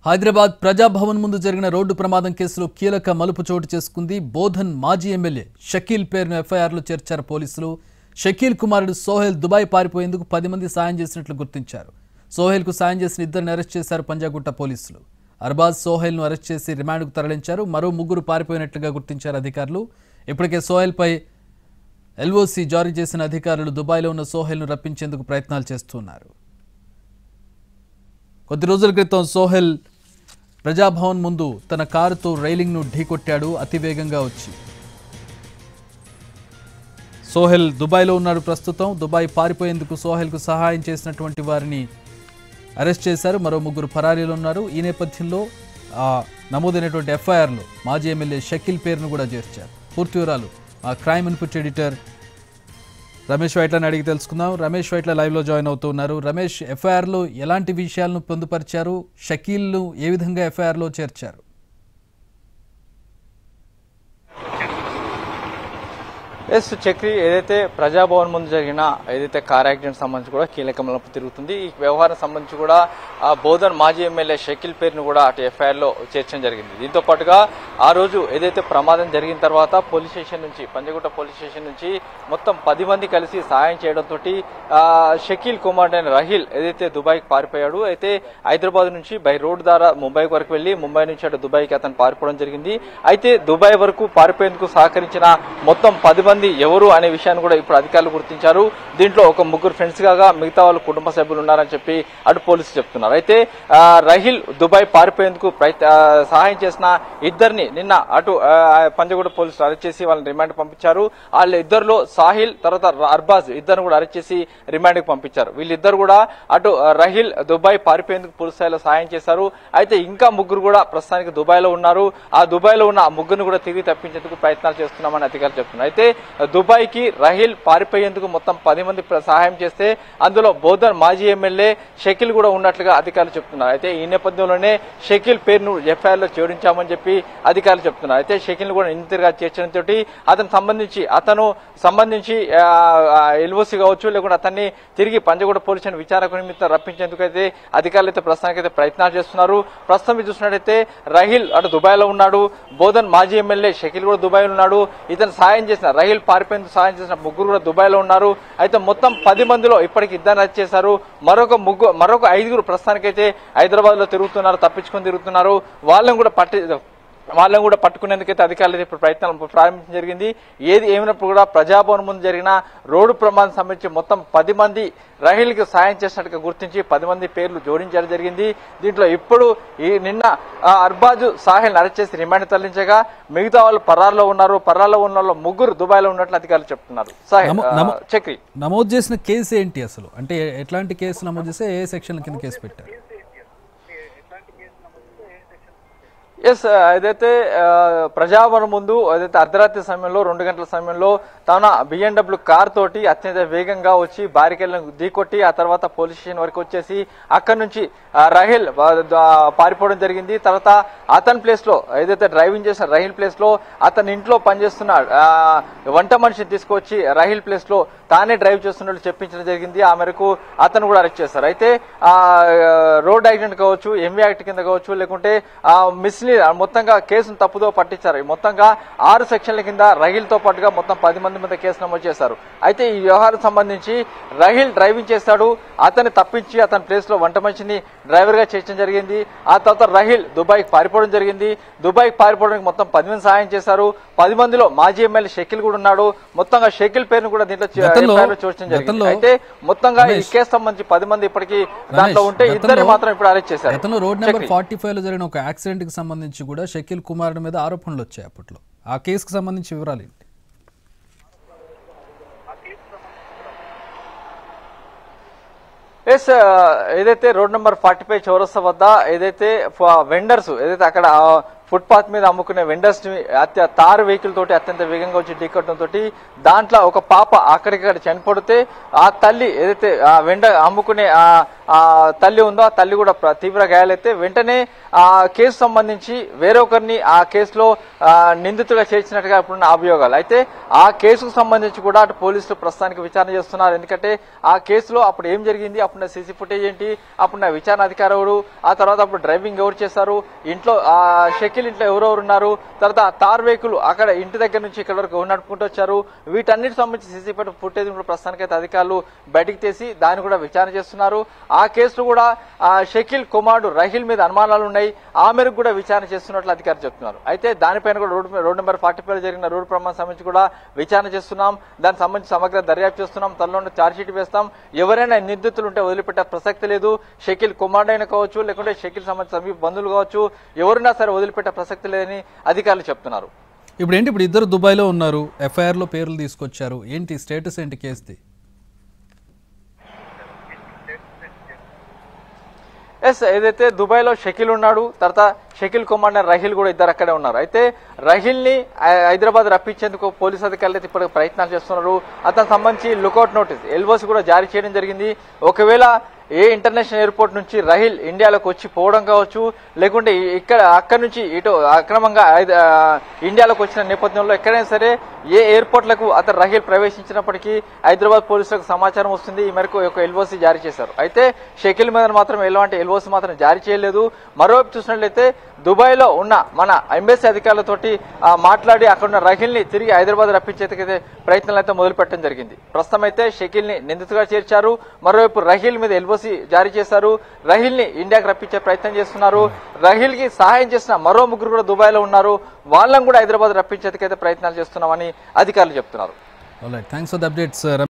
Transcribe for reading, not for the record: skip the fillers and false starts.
హైదరాబాద్ ప్రజాభవన్ ముందు జరిగిన రోడ్డు ప్రమాదం కేసులో కీలక మలుపు చోటు చేసుకుంది. బోధన్ మాజీ ఎమ్మెల్యే షకీల్ పేరును ఎఫ్ఐఆర్లో చేర్చారు పోలీసులు. షకీల్ కుమారుడు సోహెల్ దుబాయ్ పారిపోయేందుకు 10 మంది సాయం చేసినట్లు గుర్తించారు. సోహెల్కు సాయం చేసిన ఇద్దరిని అరెస్ట్ చేశారు పంజాగుట్ట పోలీసులు. అర్బాజ్ సోహెల్ను అరెస్ట్ చేసి రిమాండ్కు తరలించారు. మరో 3 పారిపోయినట్లుగా గుర్తించారు అధికారులు. ఇప్పటికే సోహెల్పై ఎల్ఓసి జారీ చేసిన అధికారులు దుబాయ్లో ఉన్న సోహెల్ను రప్పించేందుకు ప్రయత్నాలు చేస్తున్నారు. కొద్ది రోజుల క్రితం సోహెల్ ప్రజాభవన్ ముందు తన కారుతో రైలింగ్ను ఢీకొట్టాడు అతివేగంగా వచ్చి. సోహెల్ దుబాయ్లో ఉన్నాడు ప్రస్తుతం. దుబాయ్ పారిపోయేందుకు సోహెల్కు సహాయం చేసినటువంటి వారిని అరెస్ట్ చేశారు. మరో 3 పరారీలు ఉన్నారు. ఈ నేపథ్యంలో నమోదైనటువంటి ఎఫ్ఐఆర్లో మాజీ ఎమ్మెల్యే షకీల్ పేరును కూడా చేర్చారు. పూర్తి వివరాలు మా క్రైమ్ ఇన్పుట్ ఎడిటర్ రమేష్ వైట్లని అడిగి తెలుసుకుందాం. రమేష్ వైట్ల లైవ్లో జాయిన్ అవుతున్నారు. రమేష్, ఎఫ్ఐఆర్లో ఎలాంటి విషయాలను పొందుపరిచారు? షకీల్ను ఏ విధంగా ఎఫ్ఐఆర్లో చేర్చారు? ఎస్ చక్రి, ఏదైతే ప్రజాభవన్ ముందు జరిగిన ఏదైతే కార్ యాక్సిడెంట్ సంబంధించి కూడా కీలక మలుపు తిరుగుతుంది. ఈ వ్యవహారం సంబంధించి కూడా బోధన్ మాజీ ఎమ్మెల్యే షకీల్ పేరును కూడా అటు ఎఫ్ఐఆర్లో చేర్చడం జరిగింది. దీంతో పాటుగా ఆ రోజు ఏదైతే ప్రమాదం జరిగిన తర్వాత పోలీస్ స్టేషన్ నుంచి, పంజాగుట్ట పోలీస్ స్టేషన్ నుంచి మొత్తం 10 మంది కలిసి సహాయం చేయడంతో షకీల్ కుమార్ అయిన రహిల్ ఏదైతే దుబాయ్కి పారిపోయాడు, అయితే హైదరాబాద్ నుంచి బై రోడ్ ద్వారా ముంబై వరకు వెళ్లి ముంబై నుంచి అటు దుబాయ్కి అతను పారిపోవడం జరిగింది. అయితే దుబాయ్ వరకు పారిపోయేందుకు సహకరించిన మొత్తం 10 మంది ఎవరు అనే విషయాన్ని కూడా ఇప్పుడు అధికారులు గుర్తించారు. దీంట్లో ఒక 3 ఫ్రెండ్స్ కాగా మిగతా వాళ్ళు కుటుంబ సభ్యులు ఉన్నారని చెప్పి అటు పోలీసులు చెప్తున్నారు. అయితే రహిల్ దుబాయ్ పారిపోయేందుకు సహాయం చేసిన ఇద్దరిని నిన్న అటు పంజాగుట్ట పోలీసులు అరెస్ట్ చేసి వాళ్ళని రిమాండ్ పంపించారు. వాళ్ళ ఇద్దరిలో సాహిల్ తర్వాత అర్బాజ్ ఇద్దరిని కూడా అరెస్ట్ చేసి రిమాండ్ కి పంపించారు. వీళ్ళిద్దరు కూడా అటు రహిల్ దుబాయ్ పారిపోయేందుకు పూర్తి స్థాయిలో సహాయం చేశారు. అయితే ఇంకా 3 కూడా ప్రస్తుతానికి దుబాయ్ లో ఉన్నారు. ఆ దుబాయ్ లో ఉన్న ఆ 3ని కూడా తిరిగి తప్పించేందుకు ప్రయత్నాలు చేస్తున్నామని అధికారులు చెప్తున్నారు. అయితే దుబాయ్ కి రహిల్ పారిపోయేందుకు మొత్తం 10 మంది సహాయం చేస్తే అందులో బోధన్ మాజీ ఎమ్మెల్యే షకీల్ కూడా ఉన్నట్లుగా అధికారులు చెప్తున్నారు. అయితే ఈ నేపథ్యంలోనే షకీల్ పేరును ఎఫ్ఐఆర్ లో చేర్చామని చెప్పి అధికారులు చెప్తున్నారు. అయితే షకీల్ కూడా నిందితుడిగా చేర్చడంతో అతను సంబంధించి ఎల్ఓసి కావచ్చు, లేకుంటే అతన్ని తిరిగి పంజాగుట్ట పోలీస్ స్టేషన్ విచారణ నిమిత్తం రప్పించేందుకు అయితే అధికారులు అయితే ప్రస్తుతానికైతే ప్రయత్నాలు చేస్తున్నారు. ప్రస్తుతం చూసినట్టయితే రహిల్ అటు దుబాయ్ లో ఉన్నాడు. బోధన్ మాజీ ఎమ్మెల్యే షకీల్ కూడా దుబాయ్ లో ఉన్నాడు. ఇతను సాయం చేసిన రహిల్ పారిపోయేందుకు సాయం చేసిన 3 కూడా దుబాయ్ లో ఉన్నారు. అయితే మొత్తం 10 మందిలో ఇప్పటికి 2 అరెస్ట్ చేశారు. మరొక 5 ప్రస్తుతానికైతే హైదరాబాద్ లో తప్పించుకొని తిరుగుతున్నారు. వాళ్ళని కూడా పట్టుకునేందుకైతే అధికారులు ఇప్పుడు ప్రయత్నాలు ప్రారంభించడం జరిగింది. ఏది ఏమైనప్పుడు కూడా ప్రజాభవన్ ముందు జరిగిన రోడ్డు ప్రమాదం సంబంధించి మొత్తం 10 మంది రహిల్కి సాయం చేసినట్టుగా గుర్తించి 10 మంది పేర్లు జోడించడం జరిగింది. దీంట్లో ఇప్పుడు నిన్న అర్బాజ్ సాహిల్ అరెస్ట్ చేసి రిమాండ్ తరలించగా మిగతా వాళ్ళు పరాల్లో ఉన్నారు. పరాల్లో ఉన్న వాళ్ళు 3 దుబాయ్ లో ఉన్నట్లు అధికారులు చెప్తున్నారు. చక్రి, నమోదు చేసిన కేసు ఏంటి అసలు? అంటే ఎట్లాంటి కేసు నమోదు చేస్తే ఏ సెక్షన్ కింద కేసు పెట్టారు? ఎస్, ఏదైతే ప్రజాభవన్ ముందు ఏదైతే అర్ధరాత్రి సమయంలో 2 గంటల సమయంలో తన BMW కార్ తోటి అత్యంత వేగంగా వచ్చి బారికేళ్లను ఢీకొట్టి ఆ తర్వాత పోలీస్ స్టేషన్ వరకు వచ్చేసి అక్కడి నుంచి రహిల్ పారిపోవడం జరిగింది. తర్వాత అతని ప్లేస్ లో ఏదైతే డ్రైవింగ్ చేసిన రహిల్ ప్లేస్ లో అతని ఇంట్లో పనిచేస్తున్న వంట మనిషిని తీసుకొచ్చి రహిల్ ప్లేస్ లో తానే డ్రైవ్ చేస్తున్నట్లు చెప్పించడం జరిగింది. ఆ మేరకు అతను కూడా అరెస్ట్ చేశారు. అయితే రోడ్ యాక్సిడెంట్ కావచ్చు, ఎంవీ యాక్ట్ కింద కావచ్చు, లేకుంటే మిస్లీ మొత్తంగా కేసును తప్పుదో పట్టించారు. మొత్తంగా 6 సెక్షన్ల కింద రహిల్ తో పాటుగా మొత్తం 10 మంది మీద కేసు నమోదు చేశారు. అయితే ఈ వ్యవహారం సంబంధించి రహిల్ డ్రైవింగ్ చేస్తాడు, అతన్ని తప్పించి అతని ప్లేస్ లో వంట మనిషిని డ్రైవర్ గా చేర్చడం జరిగింది. ఆ తర్వాత రహిల్ దుబాయ్కి పారిపోవడం జరిగింది. దుబాయ్కి పారిపోవడానికి మొత్తం 10 మంది సహాయం చేశారు. 10 మందిలో మాజీ ఎమ్మెల్యే షకీల్ కూడా ఉన్నాడు. మొత్తంగా షకీల్ పేరును కూడా దీంట్లో చూడడం జరిగింది. అయితే మొత్తంగా ఈ కేసు సంబంధించి 10 మంది ఇప్పటికీ దాంట్లో ఉంటే ఇద్దరు మాత్రం ఇప్పుడు అరెస్ట్ చేశారు. రోడ్ నెంబర్ 45 లో జరిగిన ఒక యాక్సిడెంట్ కి సంబంధించి కూడా షకీల్ కుమార్ మీద ఆరోపణలు వచ్చాయి అప్పట్లో. ఆ కేసుకు సంబంధించి వివరాలు ఏంటి? ఎస్, ఏదైతే రోడ్ నెంబర్ 45 చౌరస్తా వద్ద ఏదైతే వెండర్స్ ఏదైతే అక్కడ ఫుట్పాత్ మీద అమ్ముకునే వెండర్స్ ని తారు వెహికల్ తోటి అత్యంత వేగంగా వచ్చి ఢీకొట్టడంతో దాంట్లో ఒక పాప అక్కడిక్కడ చనిపడితే ఆ తల్లి ఏదైతే అమ్ముకునే ఆ తల్లి ఉందో ఆ తల్లి కూడా తీవ్ర గాయాలైతే వెంటనే ఆ కేసు సంబంధించి వేరొకరిని ఆ కేసులో నిందితులుగా చేర్చినట్టుగా ఇప్పుడున్న అభియోగాలు. అయితే ఆ కేసుకు సంబంధించి కూడా అటు పోలీసులు ప్రస్తుతానికి విచారణ చేస్తున్నారు. ఎందుకంటే ఆ కేసులో అప్పుడు ఏం జరిగింది, అప్పుడున్న సీసీ ఫుటేజ్ ఏంటి, అప్పుడున్న విచారణ అధికారులు, ఆ తర్వాత అప్పుడు డ్రైవింగ్ ఎవరు చేశారు, ఇంట్లో ఆ షకీల్ ఇంట్లో ఎవరెవరు ఉన్నారు, తర్వాత ఆ తార్ వెహికల్ అక్కడ ఇంటి దగ్గర నుంచి ఇక్కడ వరకు ఎవరు నడుపుకుంటూ వచ్చారు, వీటన్నిటి సంబంధించి సీసీ ఫుటేజ్ కూడా ప్రస్తుతానికి అయితే అధికారులు బయటికి తీసి దాన్ని కూడా విచారణ చేస్తున్నారు. ఆ కేసులో కూడా షకీల్ కుమారుడు రహీల్ మీద అనుమానాలు ఉన్నాయి, ఆ మేరకు కూడా విచారణ చేస్తున్నట్లు అధికారులు చెప్తున్నారు. అయితే దానిపైన కూడా రోడ్ నెంబర్ 45 జరిగిన రోడ్డు ప్రమాదం సంబంధించి కూడా విచారణ చేస్తున్నాం, దానికి సంబంధించి సమగ్ర దర్యాప్తు చేస్తున్నాం, త్వరలో ఛార్జ్షీట్ వేస్తాం. ఎవరైనా నిందితులు ఉంటే వదిలిపెట్టే ప్రసక్తి లేదు. షకీల్ కుమారుడు అయినా కావచ్చు, లేకుంటే షకీల్ సంబంధించిన సమీప బంధువులు కావచ్చు, ఎవరైనా సరే వదిలిపెట్టే ప్రసక్తి లేదని అధికారులు చెప్తున్నారు. ఇప్పుడు ఇద్దరు దుబాయ్లో ఉన్నారు, ఎఫ్ఐఆర్లో పేర్లు తీసుకొచ్చారు, ఏంటి స్టేటస్ ఏంటి కేసుది? ఏదైతే దుబాయ్ లో షకీల్ ఉన్నాడు, తర్వాత షకీల్ కుమార్ రహీల్ కూడా ఇద్దరు అక్కడే ఉన్నారు. అయితే రహీల్ ని హైదరాబాద్ రప్పించేందుకు పోలీసు అధికారులు అయితే ఇప్పుడు ప్రయత్నాలు చేస్తున్నారు. అతనికి సంబంధించి లుకౌట్ నోటీస్ ఎల్ఓసి కూడా జారీ చేయడం జరిగింది. ఒకవేళ ఏ ఇంటర్నేషనల్ ఎయిర్పోర్ట్ నుంచి రహీల్ ఇండియాలోకి వచ్చి పోవడం కావచ్చు, లేకుంటే అక్కడి నుంచి ఇటు అక్రమంగా ఇండియాలోకి వచ్చిన నేపథ్యంలో ఎక్కడైనా సరే ఏ ఎయిర్పోర్ట్లకు అతను రహీల్ ప్రవేశించినప్పటికీ హైదరాబాద్ పోలీసులకు సమాచారం వస్తుంది. ఈ మేరకు ఒక ఎల్ఓసి జారీ చేశారు. అయితే షకీల్ మీద మాత్రం ఎలాంటి ఎల్ఓసి మాత్రం జారీ చేయలేదు. మరోవైపు చూసినట్లయితే దుబాయ్ లో ఉన్న మన ఎంబసీ అధికారులతోటి మాట్లాడి అక్కడ ఉన్న రహీల్ ని తిరిగి హైదరాబాద్ రప్పించేందుకైతే ప్రయత్నాలు అయితే మొదలు పెట్టడం జరిగింది. ప్రస్తుతం అయితే షకీల్ ని నిందితుగా చేర్చారు. మరోవైపు రహీల్ మీద ఎల్ఓసి జారీ చేశారు. రహీల్ ని ఇండియాకి రప్పించే ప్రయత్నం చేస్తున్నారు. రహీల్ కి సహాయం చేసిన మరో ముగ్గురు కూడా దుబాయ్ లో ఉన్నారు. వాళ్ళని కూడా హైదరాబాద్ రప్పించేందుకైతే ప్రయత్నాలు చేస్తున్నామని అధికారులు చెప్తున్నారు. Thanks for the updates.